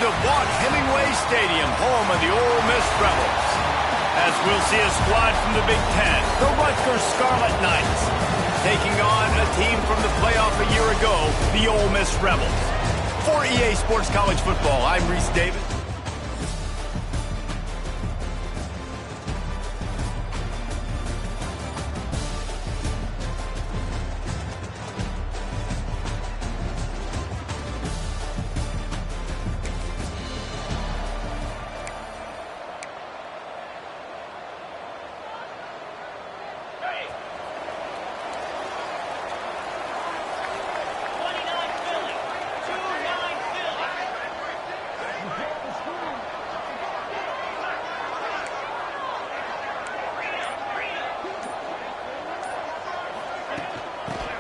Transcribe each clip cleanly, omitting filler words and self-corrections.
to Hemingway Stadium, home of the Ole Miss Rebels. As we'll see a squad from the Big Ten, the Rutgers Scarlet Knights, taking on a team from the playoff a year ago, the Ole Miss Rebels. For EA Sports College Football, I'm Reese Davis.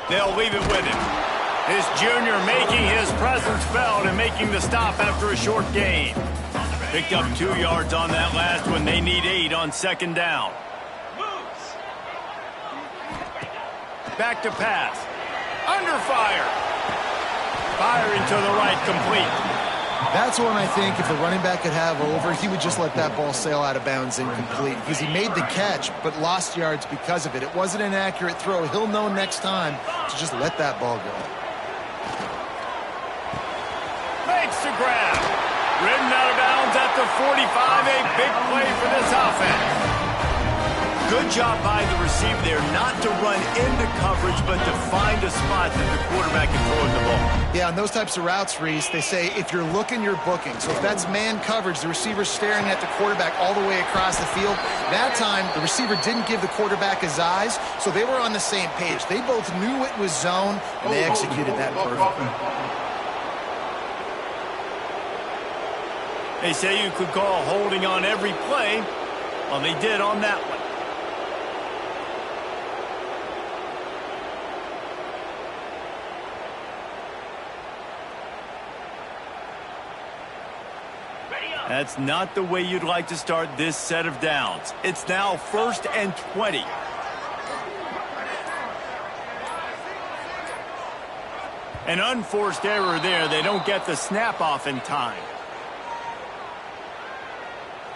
They'll leave it with him. His junior making his presence felt and making the stop after a short gain. Picked up 2 yards on that last one. They need 8 on second down. Back to pass. Under fire. Firing to the right, complete. That's one I think if the running back could have over, he would just let that ball sail out of bounds incomplete because he made the catch but lost yards because of it. It wasn't an accurate throw. He'll know next time to just let that ball go. Fakes to grab. Ridden out of bounds at the 45. A big play for this offense. Good job by the receiver there not to run into coverage but to find a spot that the quarterback can throw in the ball. Yeah, on those types of routes, Reese, they say if you're looking, you're booking. So if that's man coverage, the receiver's staring at the quarterback all the way across the field. That time, the receiver didn't give the quarterback his eyes, so they were on the same page. They both knew it was zone, and they executed that perfectly. They say you could call holding on every play. Well, they did on that one. That's not the way you'd like to start this set of downs. It's now 1st and 20. An unforced error there. They don't get the snap off in time.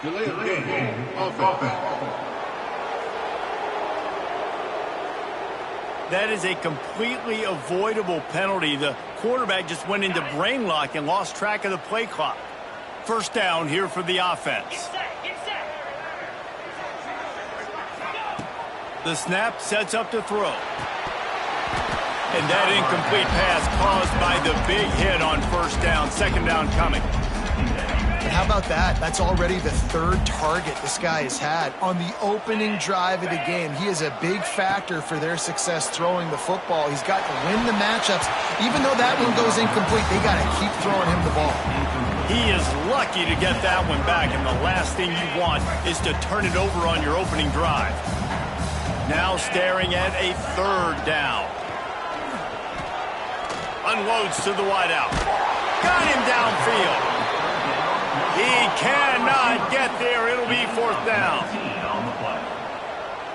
Delay of game. Offense. That is a completely avoidable penalty. The quarterback just went into brain lock and lost track of the play clock. First down here for the offense. The snap sets up to throw. And that incomplete pass caused by the big hit on first down. Second down coming. And how about that? That's already the 3rd target this guy has had on the opening drive of the game. He is a big factor for their success throwing the football. He's got to win the matchups. Even though that one goes incomplete, they got to keep throwing him the ball. He is lucky to get that one back, and the last thing you want is to turn it over on your opening drive. Now staring at a 3rd down. Unloads to the wideout. Got him downfield. He cannot get there. It'll be 4th down.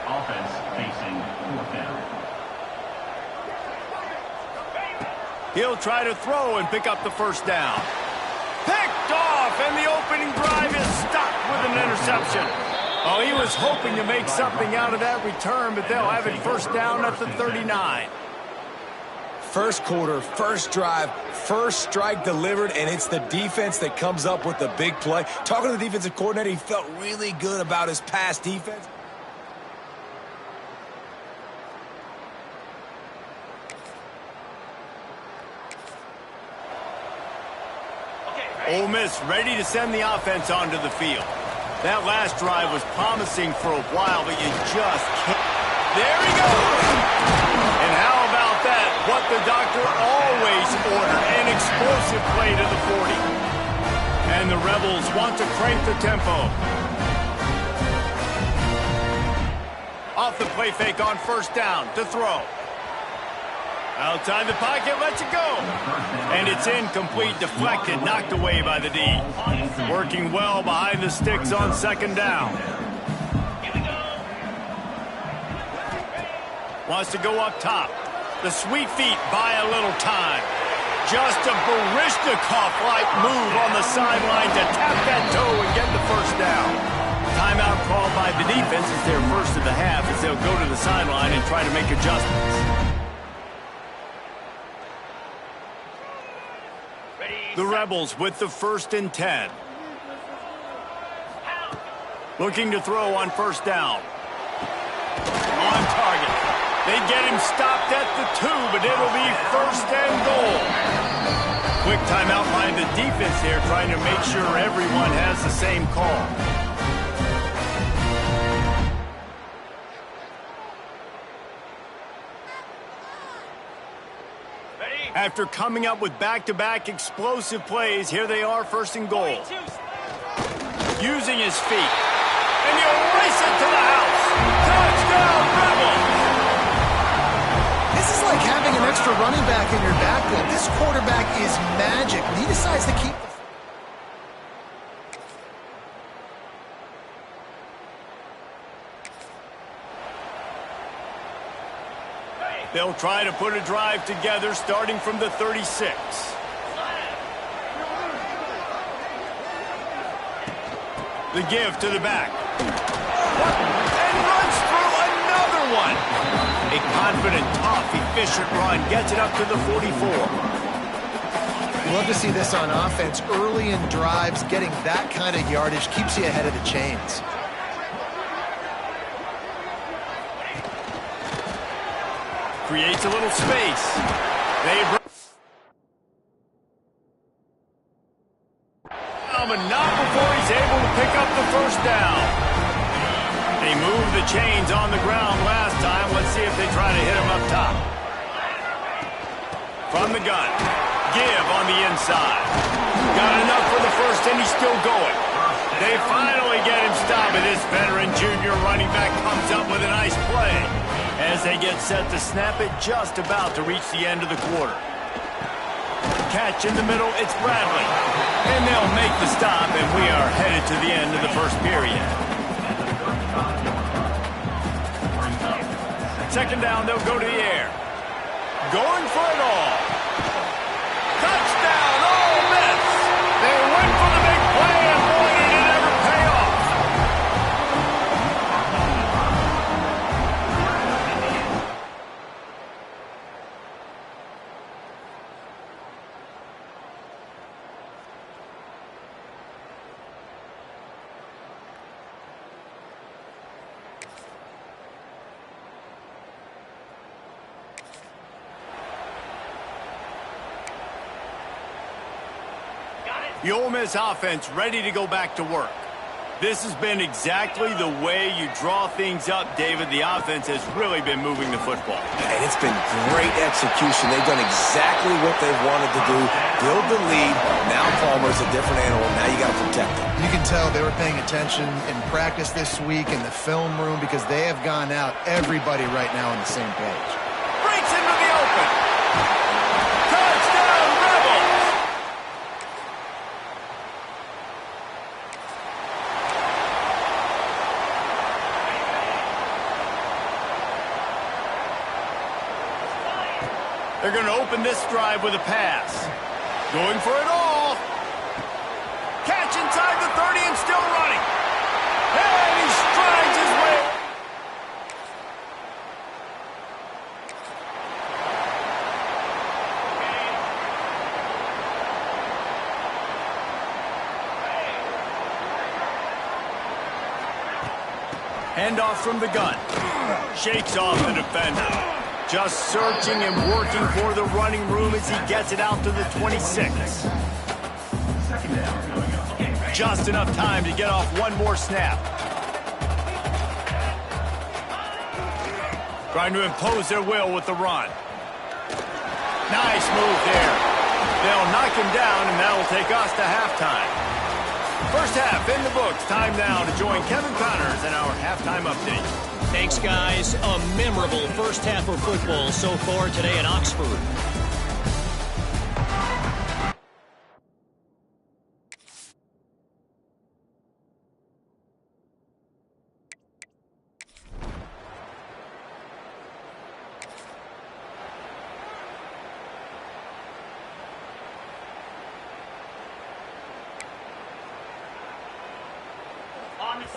Offense facing 4th down. He'll try to throw and pick up the first down. Picked off, and the opening drive is stopped with an interception. Oh, he was hoping to make something out of that return, but they'll have it first down at the 39. First quarter, first drive, first strike delivered, and it's the defense that comes up with the big play. Talking to the defensive coordinator, he felt really good about his pass defense. Ole Miss ready to send the offense onto the field. That last drive was promising for a while, but you just can't. There he goes! And how about that? What the doctor always ordered, an explosive play to the 40. And the Rebels want to crank the tempo. Off the play fake on first down to throw. Outside the pocket, lets it go. And it's incomplete, deflected, knocked away by the D. Working well behind the sticks on second down. Wants to go up top. The sweet feet buy a little time. Just a Barishnikov-like move on the sideline to tap that toe and get the first down. Timeout called by the defense is their first of the half as they'll go to the sideline and try to make adjustments. The Rebels with the 1st and 10. Looking to throw on first down. On target. They get him stopped at the 2, but it'll be 1st and goal. Quick timeout by the defense there, trying to make sure everyone has the same call. After coming up with back-to-back explosive plays, here they are, 1st and goal. Using his feet. And he'll race it to the house. Touchdown, Rebels! This is like having an extra running back in your backfield. This quarterback is magic. He decides to keep the... They'll try to put a drive together starting from the 36. The give to the back. And runs through another one. A confident, tough, efficient run gets it up to the 44. Love to see this on offense. Early in drives, getting that kind of yardage keeps you ahead of the chains. Creates a little space. But not before he's able to pick up the first down. They moved the chains on the ground last time. Let's see if they try to hit him up top. From the gun. Give on the inside. Got enough for the first, and he's still going. They finally get him stopped, and this veteran junior running back comes up with a nice play. As they get set to snap it, just about to reach the end of the quarter. Catch in the middle, it's Bradley. And they'll make the stop, and we are headed to the end of the first period. 2nd down, they'll go to the air. Going for it all. Touchdown, Ole Miss! They went for the big play, and boy, did it ever pay off. The Ole Miss offense ready to go back to work. This has been exactly the way you draw things up, David. The offense has really been moving the football. And it's been great execution. They've done exactly what they've wanted to do. Build the lead. Now Palmer's a different animal. Now you got to protect him. You can tell they were paying attention in practice this week in the film room because they have gone out, everybody right now on the same page. Breaks into the open. Touchdown, Rebels! They're going to open this drive with a pass. Going for it all. Catch inside the 30 and still running. And he strides his way. Handoff from the gun. Shakes off the defender. Just searching and working for the running room as he gets it out to the 26. Just enough time to get off one more snap. Trying to impose their will with the run. Nice move there. They'll knock him down, and that will take us to halftime. First half in the books. Time now to join Kevin Connors in our halftime update. Thanks, guys. A memorable first half of football so far today in Oxford.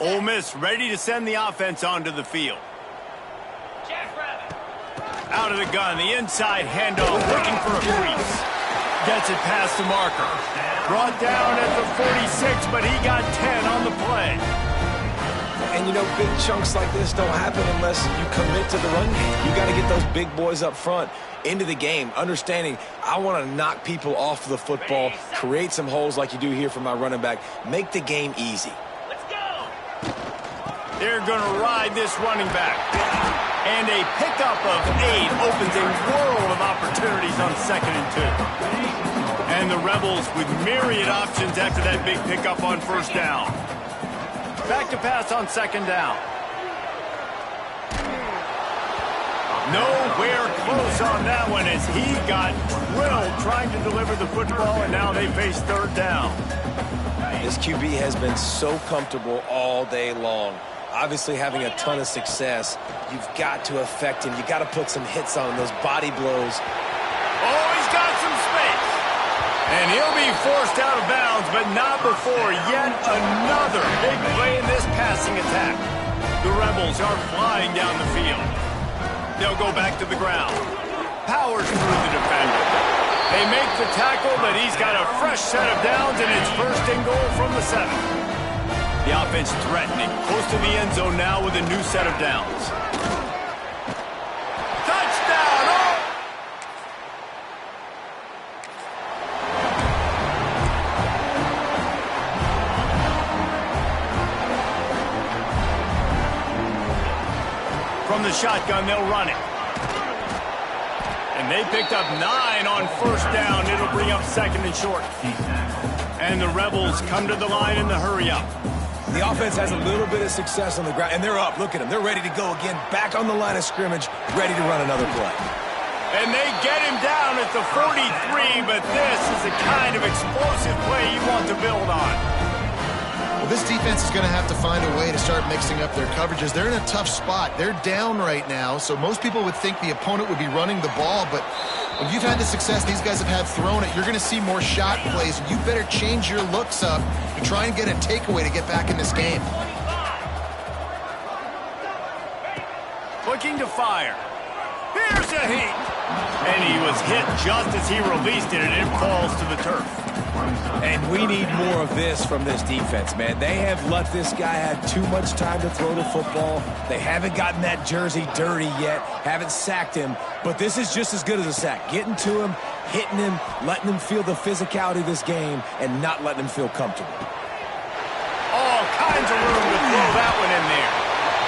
Ole Miss ready to send the offense onto the field. Out of the gun, the inside handoff, looking for a crease. Gets it past the marker. Brought down at the 46, but he got 10 on the play. And, you know, big chunks like this don't happen unless you commit to the run game. You got to get those big boys up front into the game, understanding I want to knock people off the football, create some holes like you do here for my running back, make the game easy. Let's go! They're going to ride this running back. And a pickup of 8 opens a world of opportunities on 2nd and 2. And the Rebels with myriad options after that big pickup on 1st down. Back to pass on 2nd down. Nowhere close on that one as he got drilled trying to deliver the football, and now they face 3rd down. This QB has been so comfortable all day long. Obviously having a ton of success. You've got to affect him. You got to put some hits on him, those body blows. Oh, he's got some space. And he'll be forced out of bounds, but not before yet another big play in this passing attack. The Rebels are flying down the field. They'll go back to the ground. Powers through the defender. They make the tackle, but he's got a fresh set of downs, and it's 1st and goal from the 7. The offense threatening, close to the end zone now with a new set of downs. Touchdown! Oh! From the shotgun, they'll run it. And they picked up 9 on 1st down. It'll bring up 2nd and short. And the Rebels come to the line in the hurry-up. The offense has a little bit of success on the ground, and they're up. Look at them. They're ready to go again, back on the line of scrimmage, ready to run another play. And they get him down at the 43, but this is the kind of explosive play you want to build on. Well, this defense is going to have to find a way to start mixing up their coverages. They're in a tough spot. They're down right now, so most people would think the opponent would be running the ball, but when you've had the success these guys have had throwing it, you're going to see more shot plays. You better change your looks up and try and get a takeaway to get back in this game. Looking to fire. Here's a heat. And he was hit just as he released it, and it falls to the turf. And we need more of this from this defense, man. They have let this guy have too much time to throw the football. They haven't gotten that jersey dirty yet, haven't sacked him, but this is just as good as a sack. Getting to him, hitting him, letting him feel the physicality of this game, and not letting him feel comfortable. All kinds of room to throw that one in there.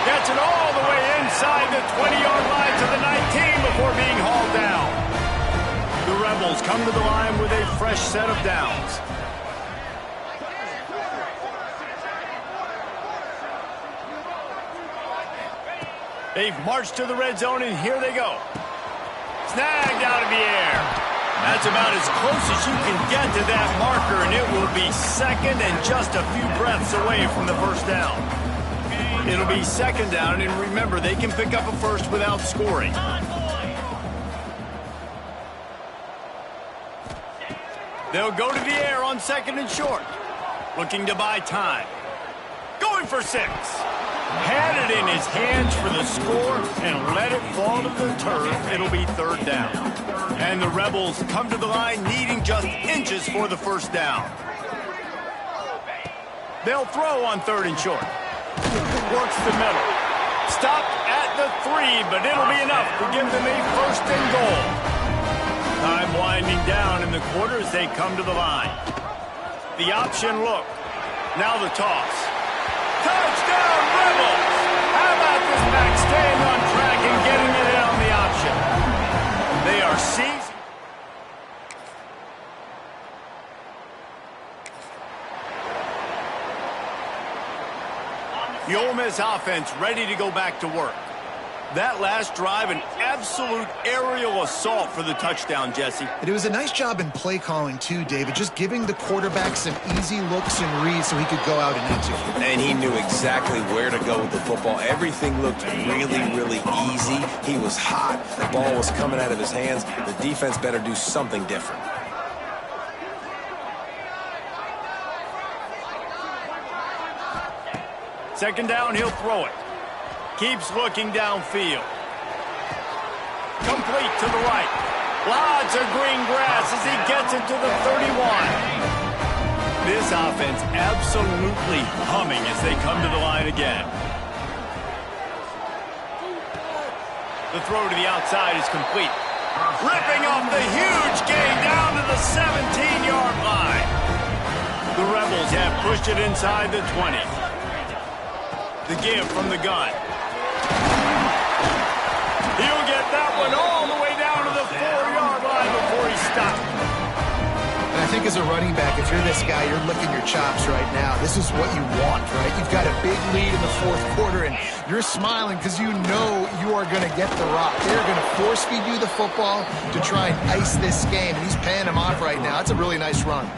Gets it all the way inside the 20-yard line to the 19 before being hauled down. The Rebels come to the line with a fresh set of downs. They've marched to the red zone, and here they go. Snagged out of the air. That's about as close as you can get to that marker, and it will be 2nd and just a few breaths away from the 1st down. It'll be 2nd down, and remember, they can pick up a first without scoring. They'll go to the air on 2nd and short. Looking to buy time. Going for 6. Had it in his hands for the score and let it fall to the turf. It'll be 3rd down. And the Rebels come to the line needing just inches for the 1st down. They'll throw on 3rd and short. Works the middle. Stopped at the 3, but it'll be enough to give them a 1st and goal. Time winding down in the quarter as they come to the line. The option look. Now the toss. Touchdown, Rebels! How about this back staying on track and getting it in on the option? They are seized. The Ole Miss offense ready to go back to work. That last drive, an absolute aerial assault for the touchdown, Jesse. It was a nice job in play calling, too, David, just giving the quarterback some easy looks and reads so he could go out and execute. And he knew exactly where to go with the football. Everything looked really, really easy. He was hot. The ball was coming out of his hands. The defense better do something different. Second down, he'll throw it. Keeps looking downfield. Complete to the right. Lots of green grass as he gets it to the 31. This offense absolutely humming as they come to the line again. The throw to the outside is complete. Ripping off the huge gain down to the 17-yard line. The Rebels have pushed it inside the 20. The give from the gun. He'll get that one all the way down to the 4-yard line before he stopped. And I think as a running back, if you're this guy, you're licking your chops right now. This is what you want, right? You've got a big lead in the fourth quarter, and you're smiling because you know you are going to get the rock. They're going to force-feed you the football to try and ice this game, and he's paying him off right now. That's a really nice run.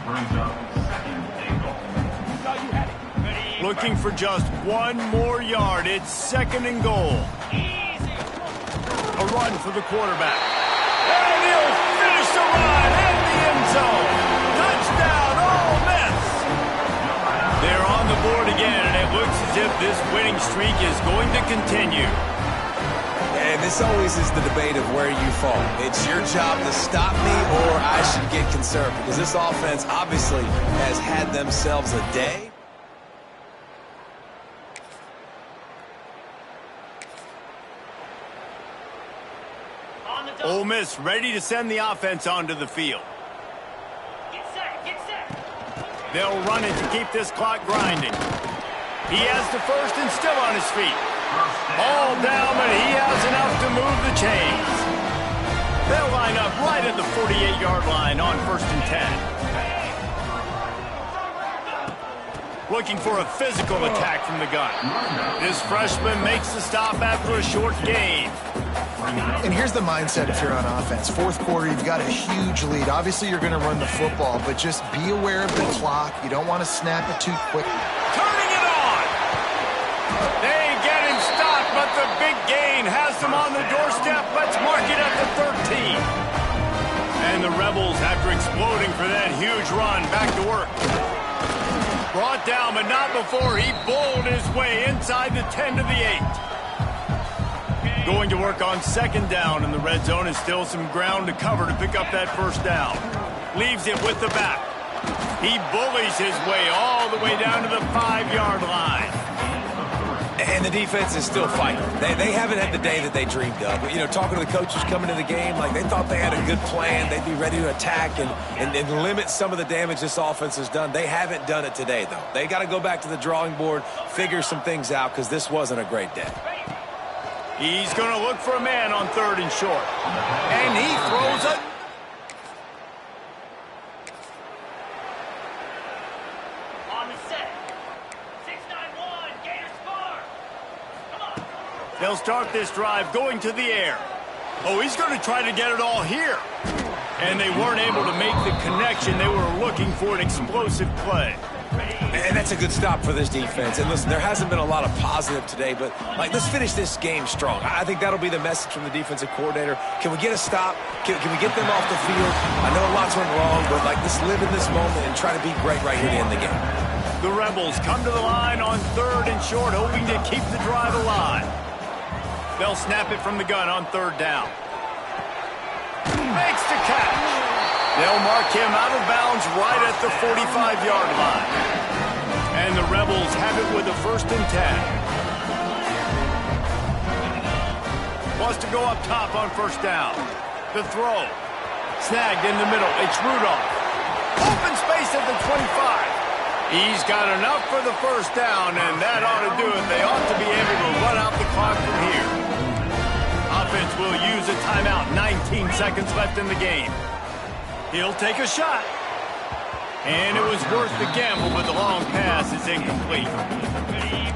Looking for just one more yard. It's second and goal. A run for the quarterback. And he'll finish the run in the end zone. Touchdown, Ole Miss. They're on the board again, and it looks as if this winning streak is going to continue. And this always is the debate of where you fall. It's your job to stop me, or I should get conservative. Because this offense obviously has had themselves a day. Ole Miss ready to send the offense onto the field. Get set. They'll run it to keep this clock grinding. He has the first and still on his feet. All down, but he has enough to move the chains. They'll line up right at the 48-yard line on 1st and 10. Looking for a physical attack from the gun. This freshman makes the stop after a short gain. And here's the mindset if you're on offense. Fourth quarter, you've got a huge lead. Obviously, you're going to run the football, but just be aware of the clock. You don't want to snap it too quickly. Turning it on! They get him stopped, but the big gain has them on the doorstep. Let's mark it at the 13. And the Rebels, after exploding for that huge run, back to work. Brought down, but not before he bowled his way inside the 10 to the 8. Going to work on second down, and the red zone is still some ground to cover to pick up that first down. Leaves it with the back. He bullies his way all the way down to the 5-yard line. And the defense is still fighting. They haven't had the day that they dreamed of. But, you know, talking to the coaches coming into the game, like they thought they had a good plan. They'd be ready to attack and limit some of the damage this offense has done. They haven't done it today, though. They got to go back to the drawing board, figure some things out, because this wasn't a great day. He's going to look for a man on 3rd and short. And he throws it. On the set. 6-9-1. Gators far. Come on. They'll start this drive going to the air. Oh, he's going to try to get it all here. And they weren't able to make the connection. They were looking for an explosive play. And that's a good stop for this defense. And listen, there hasn't been a lot of positive today, but like, let's finish this game strong. I think that'll be the message from the defensive coordinator. Can we get a stop? Can we get them off the field? I know lots went wrong, but like, let's live in this moment and try to be great right here to end the game. The Rebels come to the line on 3rd and short, hoping to keep the drive alive. They'll snap it from the gun on 3rd down. Makes the catch. They'll mark him out of bounds right at the 45-yard line. And the Rebels have it with a 1st and 10. Wants to go up top on 1st down. The throw. Snagged in the middle. It's Rudolph. Open space at the 25. He's got enough for the 1st down, and that ought to do it. They ought to be able to run out the clock from here. Offense will use a timeout. 19 seconds left in the game. He'll take a shot. And it was worth the gamble, but the long pass is incomplete.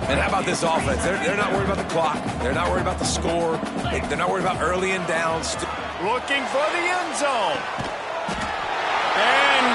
And how about this offense? They're not worried about the clock. They're not worried about the score. They're not worried about early and downs. Looking for the end zone. And